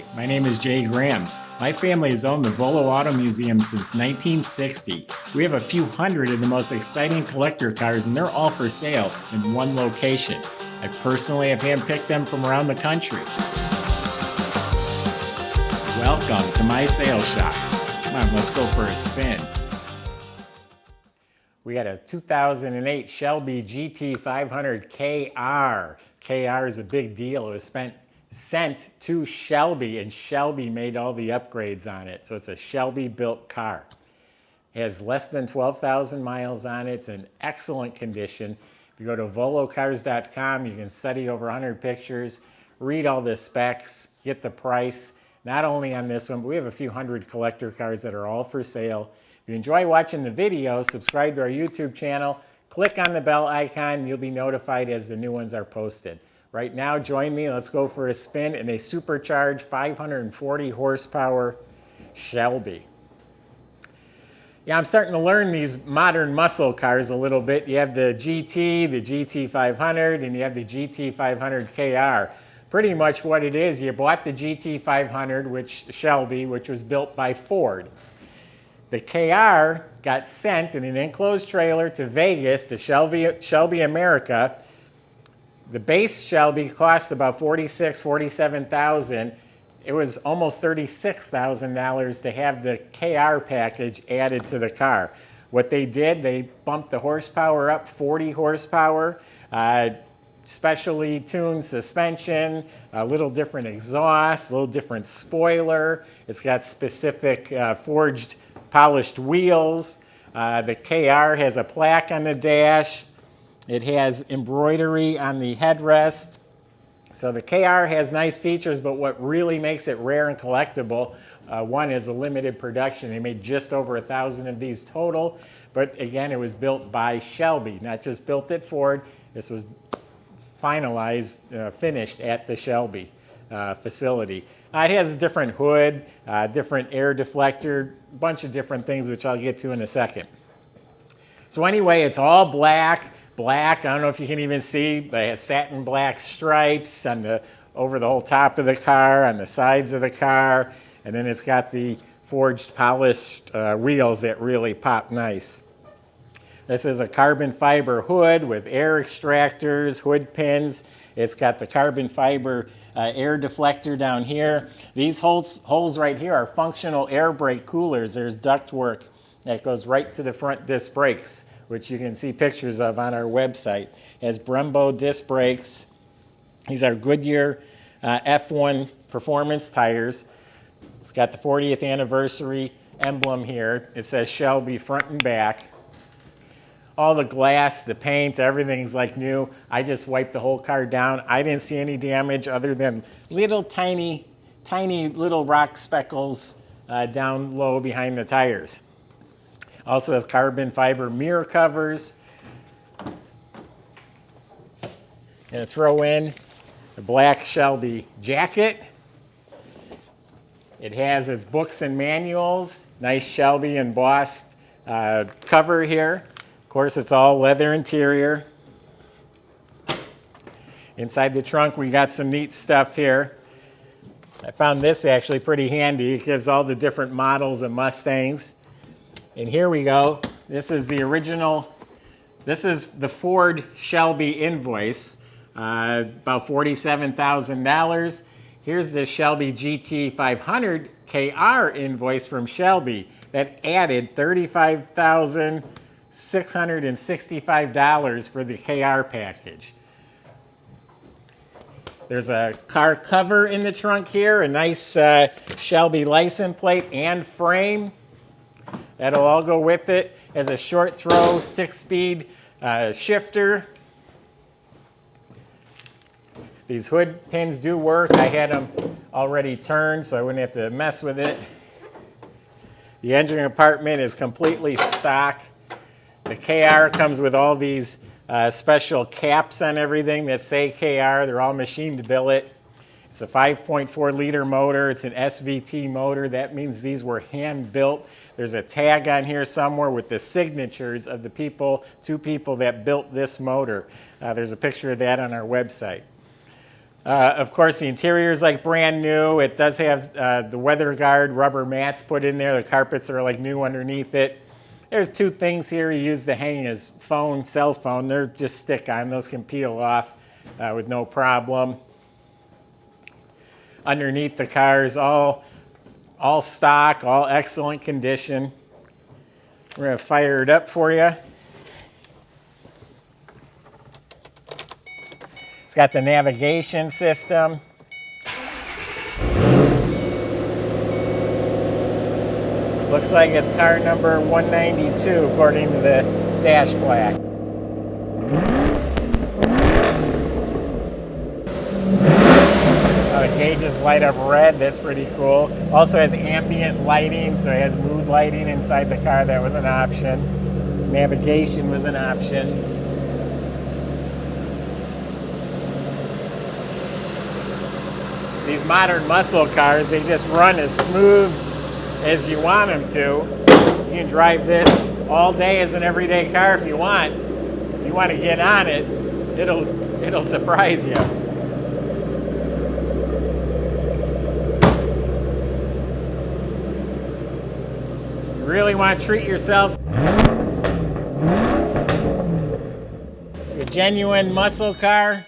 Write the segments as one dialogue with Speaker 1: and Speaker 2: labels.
Speaker 1: Hi, my name is Jay Grams. My family has owned the Volo Auto Museum since 1960. We have a few hundred of the most exciting collector cars, and they're all for sale in one location. I personally have handpicked them from around the country. Welcome to my sales shop. Come on, let's go for a spin. We got a 2008 Shelby GT500 KR. KR is a big deal. It was sent to Shelby, and Shelby made all the upgrades on it. So it's a Shelby built car. It has less than 12,000 miles on it. It's in excellent condition. If you go to volocars.com, you can study over 100 pictures, read all the specs, get the price. Not only on this one, but we have a few hundred collector cars that are all for sale. If you enjoy watching the videos, subscribe to our YouTube channel, click on the bell icon, you'll be notified as the new ones are posted. Right now, join me, let's go for a spin in a supercharged 540 horsepower Shelby. Yeah, I'm starting to learn these modern muscle cars a little bit. You have the GT, the GT500, and you have the GT500 KR. Pretty much what it is, you bought the GT500, Shelby, which was built by Ford. The KR got sent in an enclosed trailer to Vegas, to Shelby America. The base Shelby cost about $47,000. It was almost $36,000 to have the KR package added to the car. What they did, they bumped the horsepower up 40 horsepower, specially tuned suspension, a little different exhaust, a little different spoiler. It's got specific forged polished wheels. The KR has a plaque on the dash. It has embroidery on the headrest. So the KR has nice features, but what really makes it rare and collectible, one is a limited production. They made just over 1,000 of these total, but again, it was built by Shelby, not just built at Ford. This was finalized, finished at the Shelby facility. It has a different hood, different air deflector, a bunch of different things, which I'll get to in a second. So anyway, it's all black. I don't know if you can even see, but it has satin black stripes over the whole top of the car, on the sides of the car, and then it's got the forged polished wheels that really pop nice. This is a carbon fiber hood with air extractors, hood pins. It's got the carbon fiber air deflector down here. These holes right here are functional air brake coolers. There's ductwork that goes right to the front disc brakes, which you can see pictures of on our website. It has Brembo disc brakes. These are Goodyear F1 performance tires. It's got the 40th anniversary emblem here. It says Shelby front and back. All the glass, the paint, everything's like new. I just wiped the whole car down. I didn't see any damage other than little tiny little rock speckles down low behind the tires. Also has carbon fiber mirror covers. Gonna throw in the black Shelby jacket. It has its books and manuals. Nice Shelby embossed cover here. Of course, it's all leather interior. Inside the trunk, we got some neat stuff here. I found this actually pretty handy. It gives all the different models of Mustangs. And here we go. This is the original. This is the Ford Shelby invoice, about $47,000. Here's the Shelby GT500 KR invoice from Shelby that added $35,665 for the KR package. There's a car cover in the trunk here, a nice Shelby license plate and frame. That'll all go with it. As a short throw 6-speed shifter. These hood pins do work. I had them already turned so I wouldn't have to mess with it. The engine compartment is completely stock. The KR comes with all these special caps on everything that say KR. They're all machined billet. It's a 5.4 liter motor. It's an SVT motor. That means these were hand built. There's a tag on here somewhere with the signatures of the two people that built this motor. There's a picture of that on our website. Of course, the interior is like brand new. It does have the weather guard rubber mats put in there. The carpets are like new underneath it. There's two things here you use to hang his phone, cell phone. They're just stick on. Those can peel off with no problem. Underneath the car is all stock, all excellent condition. We're going to fire it up for you. It's got the navigation system. Looks like it's car number 192 according to the dash plaque. The gauges light up red. That's pretty cool. Also has ambient lighting, so it has mood lighting inside the car. That was an option. Navigation was an option. These modern muscle cars, they just run as smooth as you want them to. You can drive this all day as an everyday car if you want. If you want to get on it, it'll surprise you. If you really want to treat yourself to a genuine muscle car,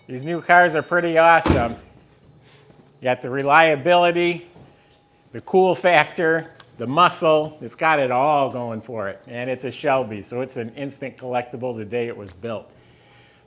Speaker 1: these new cars are pretty awesome. You got the reliability, the cool factor, the muscle. It's got it all going for it. And it's a Shelby, so it's an instant collectible the day it was built.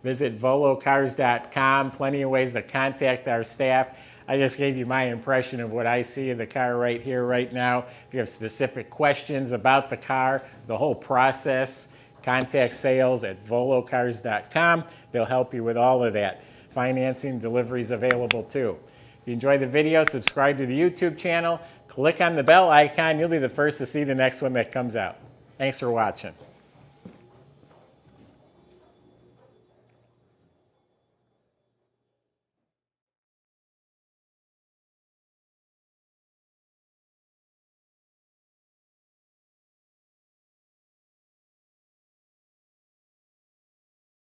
Speaker 1: Visit volocars.com. Plenty of ways to contact our staff. I just gave you my impression of what I see of the car right here, right now. If you have specific questions about the car, the whole process, contact sales at volocars.com. They'll help you with all of that. Financing, deliveries available too. If you enjoyed the video, subscribe to the YouTube channel. Click on the bell icon. You'll be the first to see the next one that comes out. Thanks for watching.